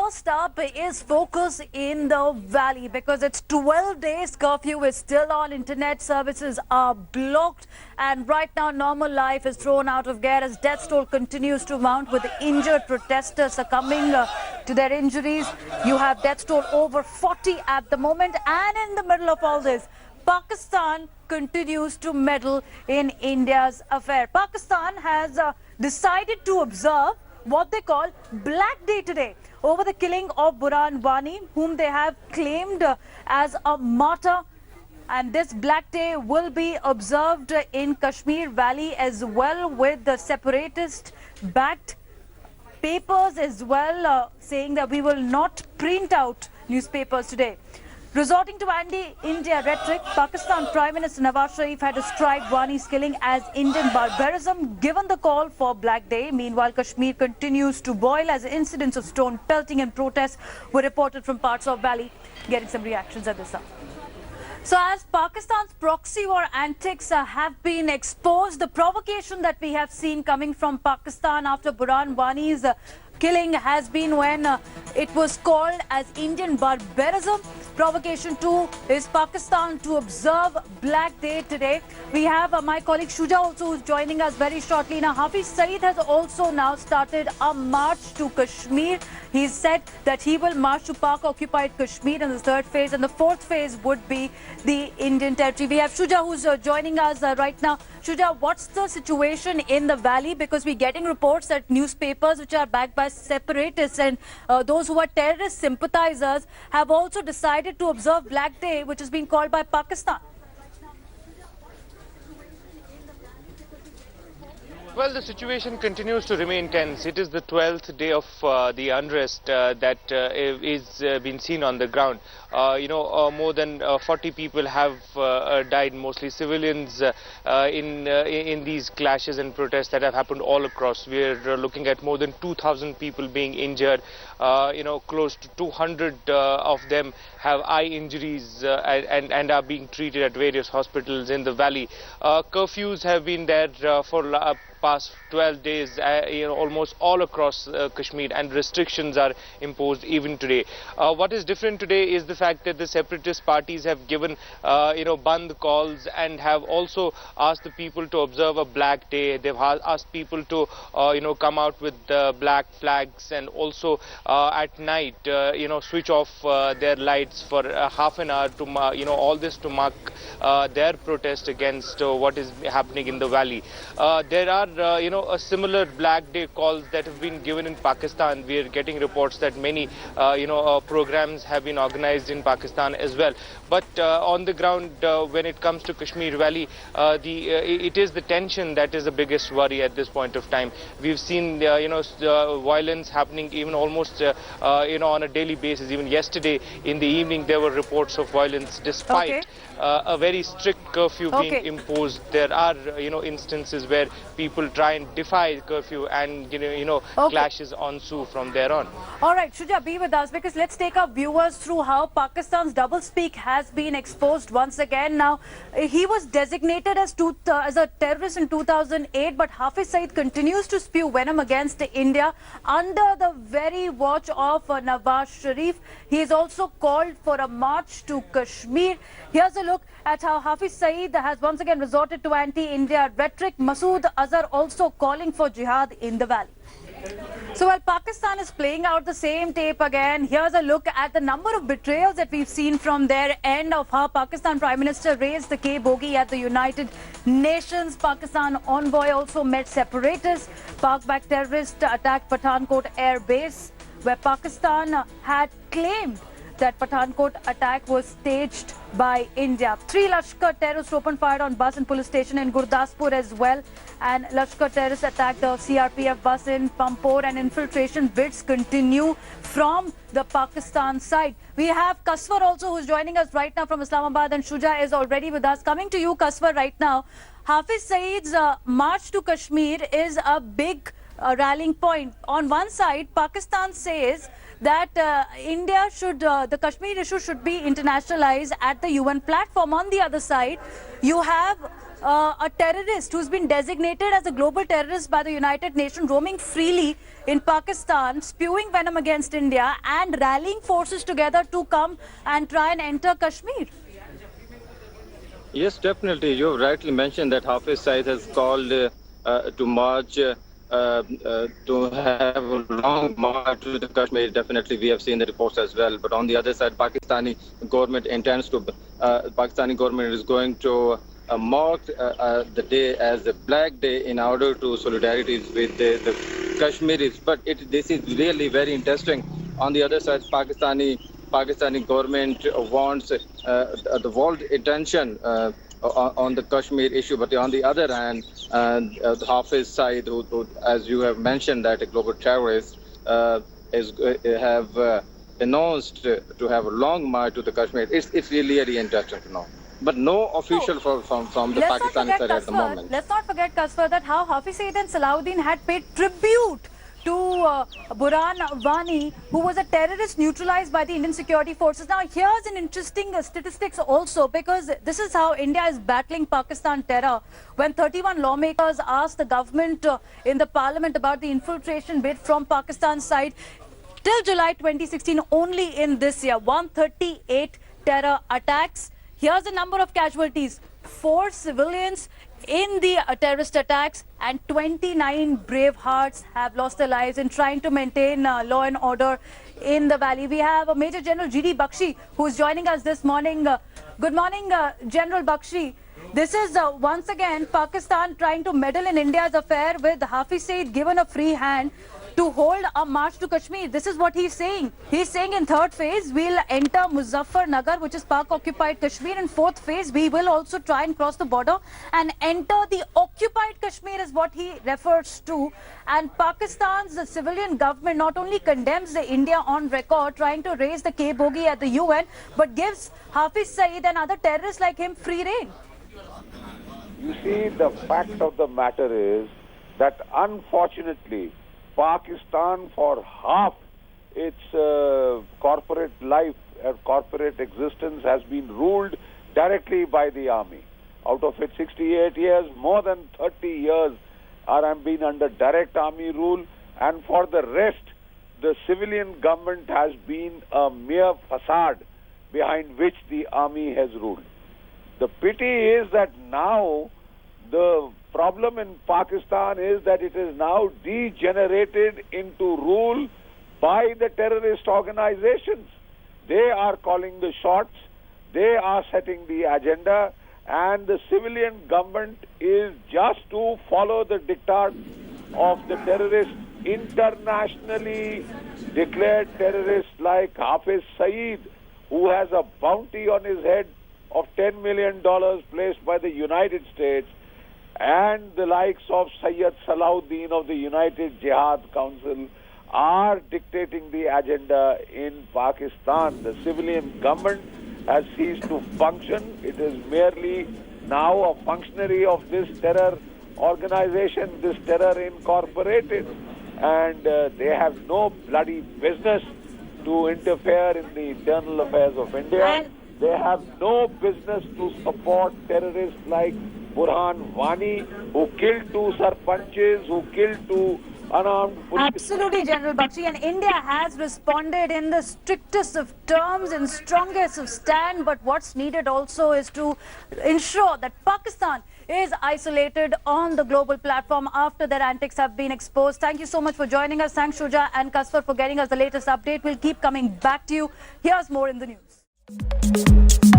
First up is focus in the valley because it's 12 days curfew is still on. Internet services are blocked and right now normal life is thrown out of gear as death toll continues to mount with injured protesters succumbing to their injuries. You have death toll over 40 at the moment, and in the middle of all this, Pakistan continues to meddle in India's affair. Pakistan has decided to observe what they call Black Day today over the killing of Burhan Wani, whom they have claimed as a martyr. And this Black Day will be observed in Kashmir Valley as well, with the separatist-backed papers as well saying that we will not print out newspapers today. Resorting to anti-India rhetoric, Pakistan Prime Minister Nawaz Sharif had described Wani's killing as Indian barbarism, given the call for Black Day. Meanwhile, Kashmir continues to boil as incidents of stone pelting and protests were reported from parts of Valley. Getting some reactions at this hour. So as Pakistan's proxy war antics have been exposed, the provocation that we have seen coming from Pakistan after Burhan Wani's killing has been when it was called as Indian barbarism. Provocation 2 is Pakistan to observe Black Day today. We have my colleague Shuja also, who's joining us very shortly. Now, Hafiz Saeed has also now started a march to Kashmir. He said that he will march to Pak-occupied Kashmir in the third phase, and the fourth phase would be the Indian territory. We have Shuja who's joining us right now. Shuja, what's the situation in the valley? Because we're getting reports that newspapers which are backed by separatists and those who are terrorist sympathizers have also decided to observe Black Day, which has been called by Pakistan. Well, the situation continues to remain tense. It is the 12th day of the unrest that is being seen on the ground. More than 40 people have died, mostly civilians, in these clashes and protests that have happened all across. We're looking at more than 2,000 people being injured. Close to 200 of them have eye injuries and are being treated at various hospitals in the valley. Curfews have been there for past 12 days, almost all across Kashmir, and restrictions are imposed even today. What is different today is the fact that the separatist parties have given, band calls and have also asked the people to observe a Black Day. They've asked people to, come out with black flags and also at night, switch off their lights for half an hour to, all this to mark their protest against what is happening in the valley. There are a similar Black Day calls that have been given in Pakistan. We are getting reports that many, programs have been organized in Pakistan as well. But on the ground, when it comes to Kashmir Valley, it is the tension that is the biggest worry at this point of time. We've seen, violence happening even almost, on a daily basis. Even yesterday in the evening, there were reports of violence despite a very strict curfew being imposed. There are, instances where people try and defy curfew and, clashes ensue from there on. All right, Shuja, be with us because let's take our viewers through how Pakistan's doublespeak has been exposed once again. Now, he was designated as a terrorist in 2008, but Hafiz Saeed continues to spew venom against India under the very watch of Nawaz Sharif. He has also called for a march to Kashmir. Here's a look at how Hafiz Saeed has once again resorted to anti-India rhetoric. Masood Azhar also calling for jihad in the valley. So while Pakistan is playing out the same tape again, here's a look at the number of betrayals that we've seen from their end of how Pakistan Prime Minister raised the K-bogey at the United Nations. Pakistan envoy also met separatists. Pak-backed terrorists attacked Pathankot Air Base, where Pakistan had claimed that Pathankot attack was staged by India. 3 Lashkar terrorists opened fire on bus and police station in Gurdaspur as well. And Lashkar terrorists attacked the CRPF bus in Pampore, and infiltration bids continue from the Pakistan side. We have Kaswar also, who's joining us right now from Islamabad, and Shuja is already with us. Coming to you, Kaswar, right now. Hafiz Saeed's march to Kashmir is a big rallying point. On one side, Pakistan says that the Kashmir issue should be internationalized at the UN platform. On the other side, you have a terrorist who's been designated as a global terrorist by the United Nations roaming freely in Pakistan, spewing venom against India and rallying forces together to come and try and enter Kashmir? Yes, definitely. You rightly mentioned that Hafiz Saeed has called to march, to have a long march to the Kashmir. Definitely, we have seen the reports as well. But on the other side, Pakistani government intends to, Pakistani government is going to mark the day as a Black Day in order to solidarity with the Kashmiris. But this is really very interesting. On the other side, Pakistani government wants the world attention on the Kashmir issue, but on the other hand, Hafiz Saeed, who, as you have mentioned, that a global terrorist have announced to have a long march to the Kashmir. It's really interesting to know. But no official from the Pakistani side at the moment. Let's not forget, Kasfar, that how Hafiz Saeed and Salahuddin had paid tribute to Burhan Wani, who was a terrorist neutralized by the Indian security forces. Now, here's an interesting statistics also, because this is how India is battling Pakistan terror. When 31 lawmakers asked the government in the parliament about the infiltration bid from Pakistan's side, till July 2016, only in this year, 138 terror attacks. Here's the number of casualties: 4 civilians in the terrorist attacks, and 29 brave hearts have lost their lives in trying to maintain law and order in the valley. We have Major General G.D. Bakshi, who is joining us this morning. Good morning, General Bakshi. This is once again Pakistan trying to meddle in India's affair, with Hafiz Saeed given a free hand to hold a march to Kashmir. This is what he's saying. He's saying in third phase, we'll enter Muzaffarnagar, which is Pak-occupied Kashmir. In fourth phase, we will also try and cross the border and enter the occupied Kashmir, is what he refers to. And Pakistan's civilian government not only condemns the India on record trying to raise the K-bogey at the UN, but gives Hafiz Saeed and other terrorists like him free rein. You see, the fact of the matter is that unfortunately, Pakistan, for half its corporate life and corporate existence, has been ruled directly by the army. Out of its 68 years, more than 30 years are been under direct army rule, and for the rest, the civilian government has been a mere facade behind which the army has ruled. The pity is that now the problem in Pakistan is that it is now degenerated into rule by the terrorist organizations. They are calling the shots, they are setting the agenda, and the civilian government is just to follow the diktats of the terrorists, internationally declared terrorists like Hafiz Saeed, who has a bounty on his head of $10 million placed by the United States, and the likes of Sayyid Salahuddin of the United Jihad Council are dictating the agenda in Pakistan. The civilian government has ceased to function. It is merely now a functionary of this terror organization, this terror incorporated, and they have no bloody business to interfere in the internal affairs of India. They have no business to support terrorists like Burhan Wani, who killed 2 sarpanches, who killed 2 unarmed police. Absolutely, General Bakshi, and India has responded in the strictest of terms and strongest of stand. But what's needed also is to ensure that Pakistan is isolated on the global platform after their antics have been exposed. Thank you so much for joining us. Thanks, Shuja and Kasfar, for getting us the latest update. We'll keep coming back to you. Here's more in the news.